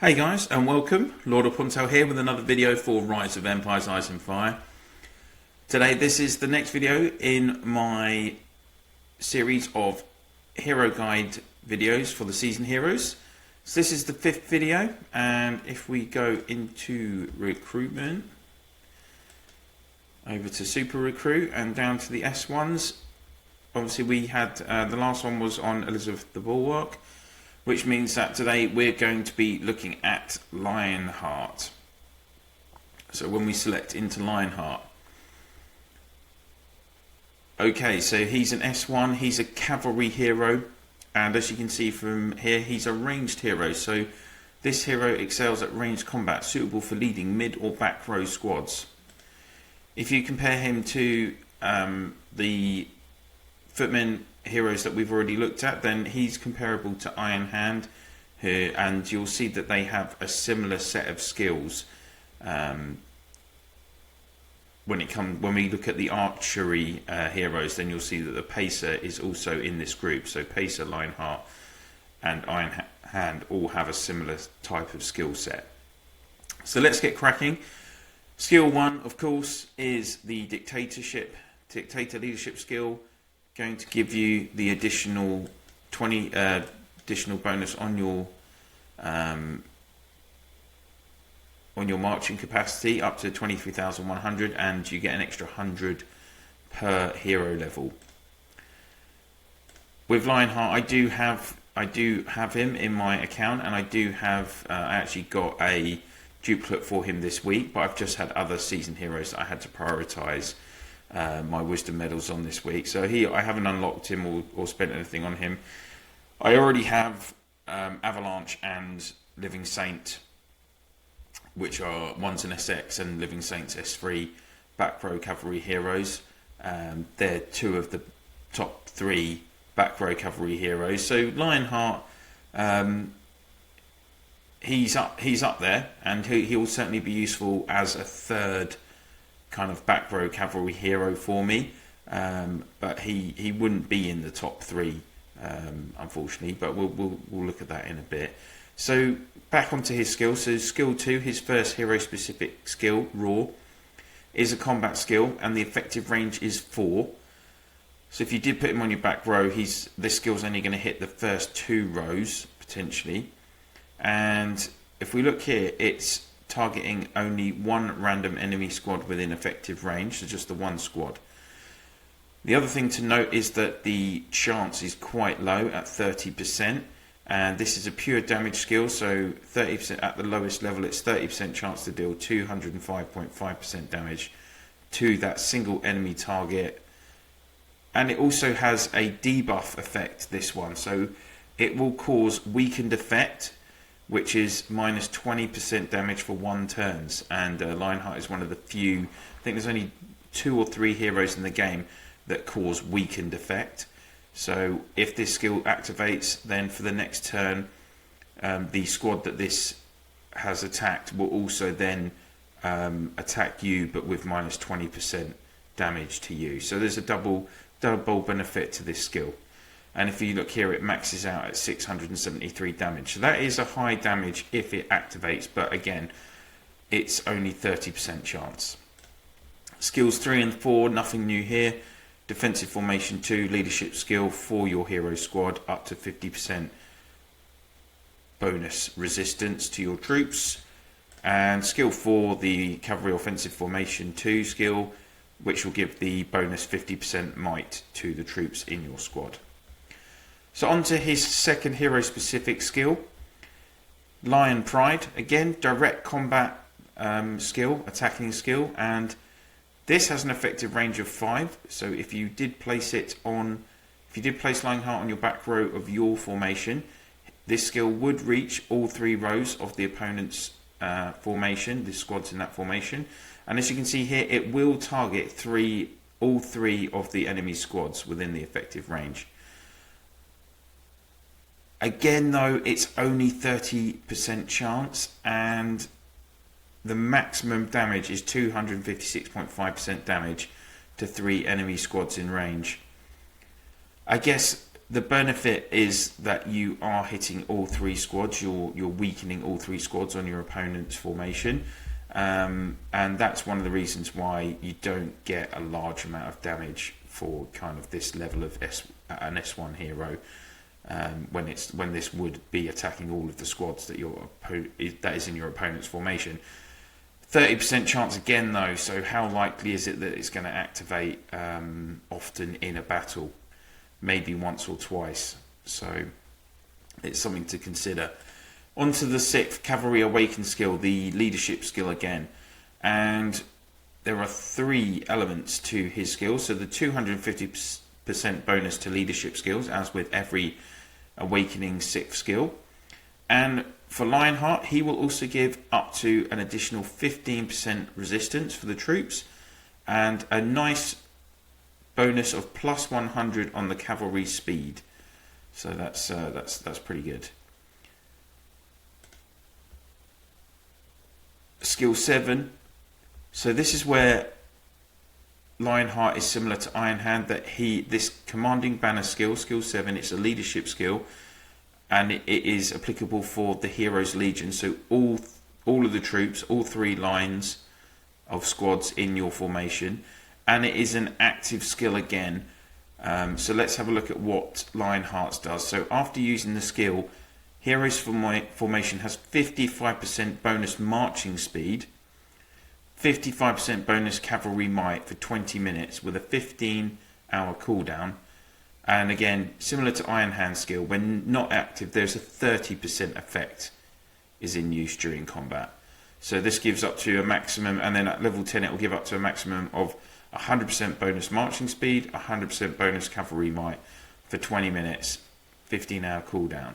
Hey guys, and welcome. LordOfPondtail here with another video for Rise of Empires Ice and Fire. Today this is the next video in my series of hero guide videos for the season heroes. So this is the 5th video, and if we go into recruitment, over to super recruit and down to the S1s, obviously we had the last one was on Elizabeth the Bulwark, which means that today we're going to be looking at Lionheart. So when we select into Lionheart, okay, so he's an S1, he's a cavalry hero, and as you can see from here, he's a ranged hero. So this hero excels at ranged combat, suitable for leading mid or back row squads. If you compare him to the footmen heroes that we've already looked at, then he's comparable to Iron Hand here, and you'll see that they have a similar set of skills. When we look at the archery heroes, then you'll see that the Pacer is also in this group. So Pacer, Lionheart and Iron Hand all have a similar type of skill set. So let's get cracking. Skill 1, of course, is the dictator leadership skill, going to give you the additional 20 additional bonus on your marching capacity up to 23,100, and you get an extra 100 per hero level. With Lionheart, I do have him in my account, and I do have I actually got a duplicate for him this week, but I've just had other season heroes that I had to prioritize my wisdom medals on this week, so I haven't unlocked him or spent anything on him. I already have Avalanche and Living Saint, which are one's an SX and Living Saint's S3 back row cavalry heroes. They're two of the top 3 back row cavalry heroes. So Lionheart, he's up there, and he will certainly be useful as a third kind of back row cavalry hero for me, but he wouldn't be in the top 3 unfortunately, but we'll look at that in a bit. So back onto his skill. So skill 2, his first hero specific skill, Raw, is a combat skill, and the effective range is 4. So if you did put him on your back row, this skill's only going to hit the first 2 rows potentially. And if we look here, it's targeting only one random enemy squad within effective range, so just the one squad. The other thing to note is that the chance is quite low at 30%, and this is a pure damage skill, so 30% at the lowest level, it's 30% chance to deal 205.5% damage to that single enemy target. And it also has a debuff effect, this one, so it will cause weakened effect, which is minus 20% damage for 1 turns, and Lionheart is one of the few, I think there's only 2 or 3 heroes in the game that cause weakened effect. So if this skill activates, then for the next turn, the squad that this has attacked will also then attack you, but with minus 20% damage to you. So there's a double benefit to this skill. And if you look here, it maxes out at 673 damage. So that is a high damage if it activates, but again, it's only 30% chance. Skills 3 and 4, nothing new here. Defensive formation 2, leadership skill for your hero squad, up to 50% bonus resistance to your troops. And skill 4, the cavalry offensive formation 2 skill, which will give the bonus 50% might to the troops in your squad. So on to his second hero specific skill, Lion Pride. Again, direct combat skill, attacking skill, and this has an effective range of 5. So if you did place Lionheart on your back row of your formation, this skill would reach all 3 rows of the opponent's formation, the squads in that formation. And as you can see here, it will target all three of the enemy squads within the effective range. Again though, it's only 30% chance, and the maximum damage is 256.5% damage to 3 enemy squads in range. I guess the benefit is that you are hitting all three squads. You're weakening all three squads on your opponent's formation, and that's one of the reasons why you don't get a large amount of damage for kind of this level of an S1 hero. When this would be attacking all of the squads that that is in your opponent's formation. 30% chance again though, so how likely is it that it's going to activate often in a battle? Maybe once or twice, so it's something to consider. On to the 6th Cavalry Awaken skill, the leadership skill again, and there are 3 elements to his skill. So the 250% bonus to leadership skills, as with every Awakening 6th skill, and for Lionheart he will also give up to an additional 15% resistance for the troops, and a nice bonus of plus 100 on the cavalry speed. So that's pretty good. Skill 7. So this is where Lionheart is similar to Iron Hand, that this commanding banner skill, skill 7, it's a leadership skill, and it is applicable for the hero's legion. So all of the troops, all 3 lines of squads in your formation, and it is an active skill again. So let's have a look at what Lionheart's does. So after using the skill, hero's formation has 55% bonus marching speed, 55% bonus cavalry might for 20 minutes with a 15-hour cooldown. And again, similar to Iron Hand skill, when not active, there's a 30% effect is in use during combat. So this gives up to a maximum, and then at level 10 it will give up to a maximum of 100% bonus marching speed, 100% bonus cavalry might for 20 minutes, 15-hour cooldown.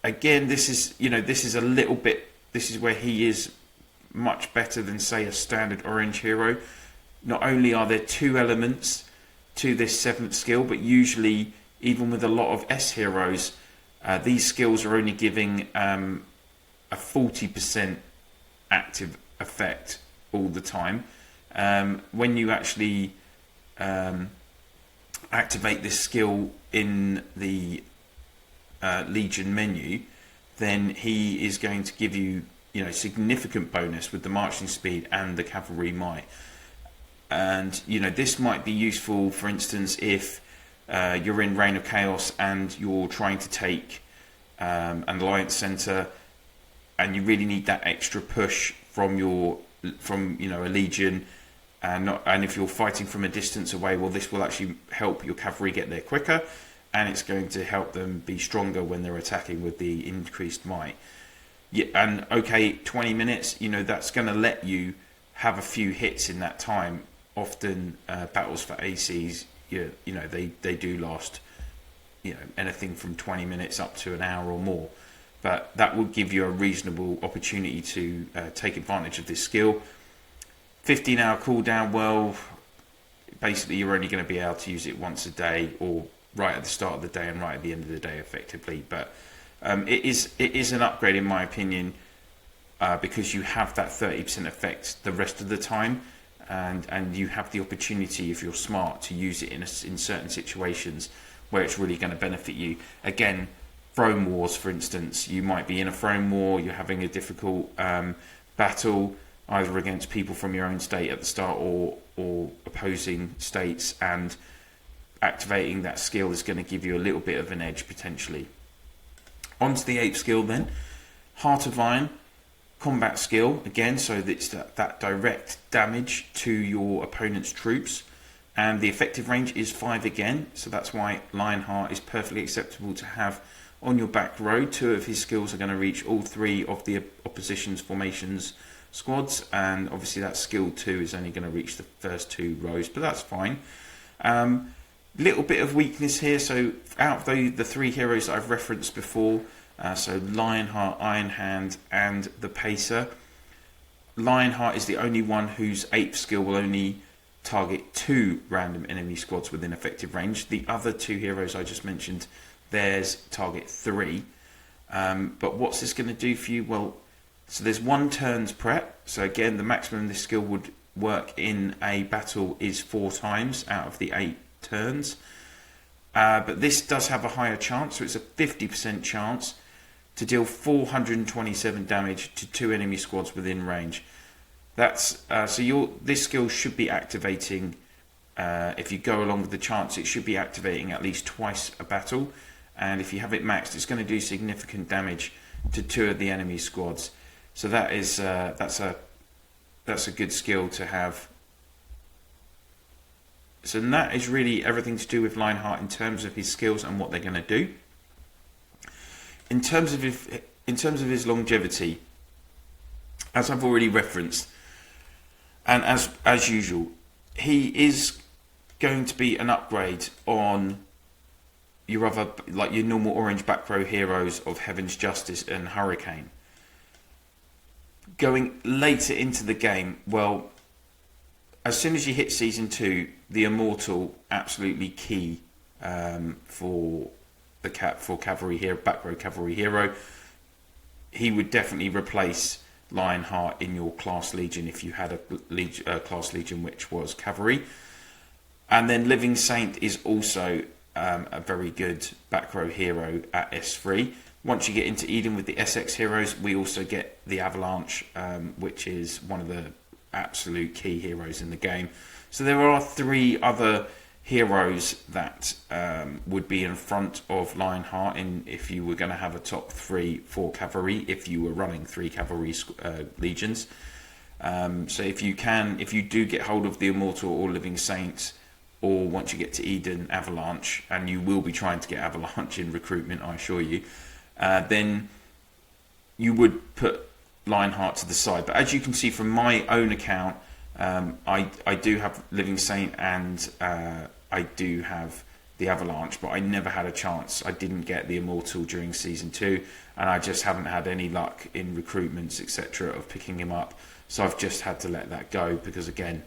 Again, this is a little bit. This is where he is much better than, say, a standard orange hero. Not only are there 2 elements to this 7th skill, but usually, even with a lot of S heroes, these skills are only giving a 40% active effect all the time. When you actually activate this skill in the Legion menu, then he is going to give you, significant bonus with the marching speed and the cavalry might. And this might be useful, for instance, if you're in Reign of Chaos and you're trying to take an alliance center, and you really need that extra push from a legion, and if you're fighting from a distance away, well, this will actually help your cavalry get there quicker, and it's going to help them be stronger when they're attacking with the increased might. Yeah, and okay, 20 minutes, that's going to let you have a few hits in that time. Often battles for ACs, they do last, anything from 20 minutes up to an hour or more. But that would give you a reasonable opportunity to take advantage of this skill. 15-hour cooldown, well, basically you're only going to be able to use it once a day, or right at the start of the day and right at the end of the day, effectively. But it is an upgrade, in my opinion, because you have that 30% effect the rest of the time, and you have the opportunity, if you're smart, to use it in certain situations where it's really going to benefit you. Again, throne wars, for instance, you might be in a throne war, you're having a difficult battle either against people from your own state at the start or opposing states, and activating that skill is going to give you a little bit of an edge potentially. On to the 8th skill then, Heart of Iron, combat skill again, so it's that direct damage to your opponent's troops, and the effective range is 5 again, so that's why Lionheart is perfectly acceptable to have on your back row. 2 of his skills are going to reach all 3 of the opposition's formations squads, and obviously that skill 2 is only going to reach the first 2 rows, but that's fine. Little bit of weakness here, so out of the 3 heroes that I've referenced before, so Lionheart, Iron Hand and the Pacer, Lionheart is the only one whose 8th skill will only target 2 random enemy squads within effective range. The other 2 heroes I just mentioned, theirs target 3. But what's this going to do for you? Well, so there's 1 turn's prep. So again, the maximum this skill would work in a battle is 4 times out of the 8 turns. But this does have a higher chance, so it's a 50% chance to deal 427 damage to 2 enemy squads within range. That's this skill should be activating, if you go along with the chance, it should be activating at least twice a battle, and if you have it maxed, it's going to do significant damage to 2 of the enemy squads. So that is that's a good skill to have. So that is really everything to do with Lionheart in terms of his skills and what they're going to do. In terms of his longevity, as I've already referenced, and as usual, he is going to be an upgrade on your other, like your normal orange back row heroes of Heaven's Justice and Hurricane. Going later into the game, well, as soon as you hit Season 2, the Immortal, absolutely key for Cavalry Hero, back row Cavalry Hero. He would definitely replace Lionheart in your class Legion if you had a class Legion which was Cavalry. And then Living Saint is also a very good back row hero at S3. Once you get into Eden with the SX heroes, we also get the Avalanche, which is one of the absolute key heroes in the game. So there are 3 other heroes that would be in front of Lionheart if you were going to have a top 3 for Cavalry, if you were running 3 Cavalry Legions. So if you do get hold of the Immortal or Living Saints, or once you get to Eden, Avalanche, and you will be trying to get Avalanche in recruitment, I assure you, then you would put Lionheart to the side. But as you can see from my own account, I do have Living Saint and I do have the Avalanche, but I never had a chance. I didn't get the Immortal during Season 2, and I just haven't had any luck in recruitments, etc., of picking him up. So I've just had to let that go, because again,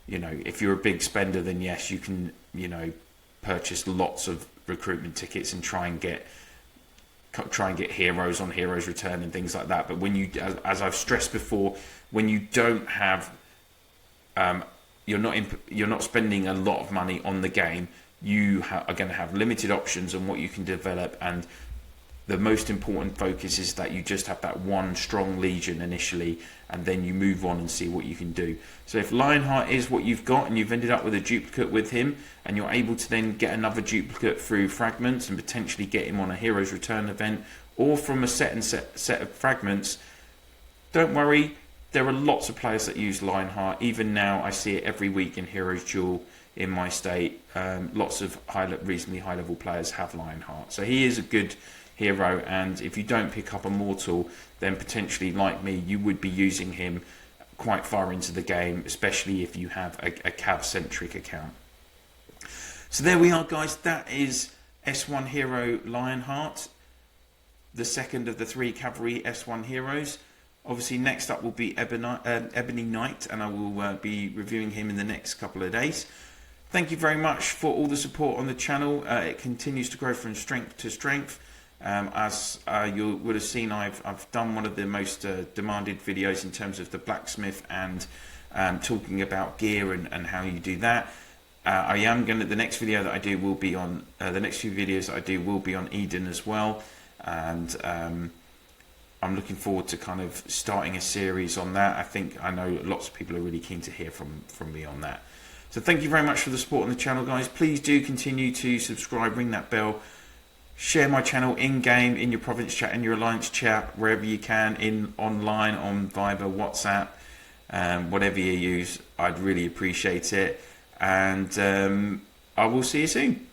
you know, if you're a big spender, then yes, you can, you know, purchase lots of recruitment tickets and try and get heroes on Heroes Return and things like that. But when you, as I've stressed before, when you don't have, you're not spending a lot of money on the game, you are going to have limited options on what you can develop, and the most important focus is that you just have that one strong Legion initially, and then you move on and see what you can do. So if Lionheart is what you've got and you've ended up with a duplicate with him, and you're able to then get another duplicate through fragments and potentially get him on a Heroes Return event, or from a set of fragments, don't worry, there are lots of players that use Lionheart. Even now I see it every week in Heroes Duel in my state. Lots of reasonably high level players have Lionheart, so he is a good hero. And if you don't pick up Immortal, then potentially, like me, you would be using him quite far into the game, especially if you have a Cav centric account. So there we are, guys. That is S1 hero Lionheart, the second of the 3 Cavalry S1 heroes. Obviously next up will be Ebony Knight, and I will be reviewing him in the next couple of days. Thank you very much for all the support on the channel. It continues to grow from strength to strength. As you would have seen, I've done one of the most demanded videos in terms of the blacksmith and talking about gear and how you do that. I am going to, the next video that I do will be on, the next few videos that I do will be on Eden as well, and I'm looking forward to kind of starting a series on that. I know lots of people are really keen to hear from me on that. So thank you very much for the support on the channel, guys. Please do continue to subscribe, ring that bell, share my channel in-game, in your province chat, in your alliance chat, wherever you can, online, on Viber, WhatsApp, whatever you use. I'd really appreciate it. And I will see you soon.